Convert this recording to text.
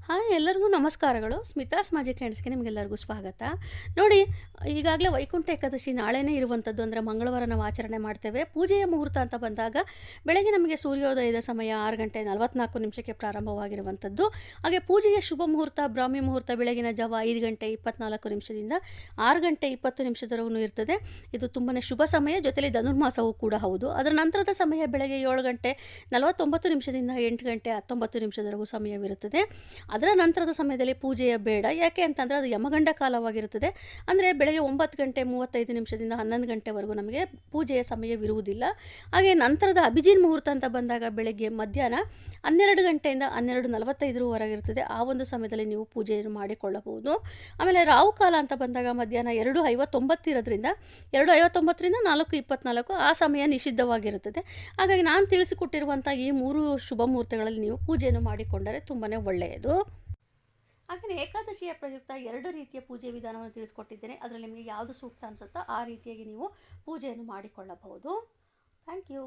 Hi ಎಲ್ಲರಿಗೂ ನಮಸ್ಕಾರಗಳು. Smitha's magic ಹ್ಯಾಂಡ್ಸ್‌ಗೆ ನಿಮಗೆಲ್ಲರಿಗೂ ಸ್ವಾಗತ. ನೋಡಿ, ಈಗಾಗಲೇ ವೈಕುಂಠ ಏಕಾದಶಿ ನಾಳೆನೇ ಇರುವಂಥದ್ದು. ಅಂದರೆ ಮಂಗಳವಾರ ನಾವು ಆಚರಣೆ ಮಾಡ್ತೇವೆ. ಪೂಜೆಯ ಮುಹೂರ್ತ ಅಂತ ಬಂದಾಗ ಬೆಳಗ್ಗೆ ನಮಗೆ ಸೂರ್ಯೋದಯದ ಸಮಯ 6 ಗಂಟೆ 44 ನಿಮಿಷಕ್ಕೆ ಪ್ರಾರಂಭವಾಗಿರುವಂಥದ್ದು. ಹಾಗೆ ಪೂಜೆಯ ಶುಭ ಮುಹೂರ್ತ ಬ್ರಾಹ್ಮಿ ಮುಹೂರ್ತ ಬೆಳಗಿನ ಜಾವ 5 ಗಂಟೆ 24 ನಿಮಿಷದಿಂದ 6 ಗಂಟೆ 20 ನಿಮಿಷದವರೆಗೂ ಇರ್ತದೆ. ಇದು ತುಂಬನೇ ಶುಭ ಸಮಯ, ಜೊತೆಲಿ ಧನುರ್ಮಾಸವೂ ಕೂಡ ಹೌದು. ಅದರ ನಂತರದ ಸಮಯ ಬೆಳಗ್ಗೆ 7 ಗಂಟೆ 49 ನಿಮಿಷದಿಂದ 8 ಗಂಟೆ 19 ನಿಮಿಷದವರೆಗೂ ಸಮಯವಿರುತ್ತದೆ. ಅದರ ನಂತರದ ಸಮಯದಲ್ಲಿ ಪೂಜೆಯ ಬೇಡ. ಯಾಕೆ ಅಂತಂದರೆ ಅದು ಯಮಗಂಡ ಕಾಲವಾಗಿರುತ್ತದೆ. ಅಂದರೆ ಬೆಳಗ್ಗೆ 9 ಗಂಟೆ 35 ನಿಮಿಷದಿಂದ 11 ಗಂಟೆವರೆಗೂ ನಮಗೆ ಪೂಜೆಯ ಸಮಯವಿರುವುದಿಲ್ಲ. ಹಾಗೆ ನಂತರದ ಅಭಿಜಿನ್ ಮುಹೂರ್ತ ಅಂತ ಬಂದಾಗ ಬೆಳಗ್ಗೆ ಮಧ್ಯಾಹ್ನ 12 ಗಂಟೆಯಿಂದ 12:45 ಆ ಒಂದು ಸಮಯದಲ್ಲಿ ನೀವು ಪೂಜೆಯನ್ನು ಮಾಡಿಕೊಳ್ಳಬಹುದು. ಆಮೇಲೆ ರಾಹು ಕಾಲ ಅಂತ ಬಂದಾಗ ಮಧ್ಯಾಹ್ನ 2:59 ಇರೋದ್ರಿಂದ 2:59ರಿಂದ 4:24 ಆ ಸಮಯ ನಿಷಿದ್ಧವಾಗಿರುತ್ತದೆ. ಹಾಗಾಗಿ ನಾನು ತಿಳಿಸಿಕೊಟ್ಟಿರುವಂಥ ಈ 3 ಶುಭ ಮುಹೂರ್ತಗಳಲ್ಲಿ ನೀವು ಪೂಜೆಯನ್ನು ಮಾಡಿಕೊಂಡರೆ ತುಂಬಾ ಒಳ್ಳೆಯದು. ಹಾಗೆಯೇ ಏಕಾದಶಿಯ ಪ್ರಯುಕ್ತ 2 ರೀತಿಯ ಪೂಜೆ ವಿಧಾನವನ್ನು ತಿಳಿಸ್ಕೊಟ್ಟಿದ್ದೇನೆ. ಅದರಲ್ಲಿ ನಿಮಗೆ ಯಾವುದು ಸೂಕ್ತ ಅನಿಸುತ್ತೋ ಆ ರೀತಿಯಾಗಿ ನೀವು ಪೂಜೆಯನ್ನು ಮಾಡಿಕೊಳ್ಳಬಹುದು. Thank you.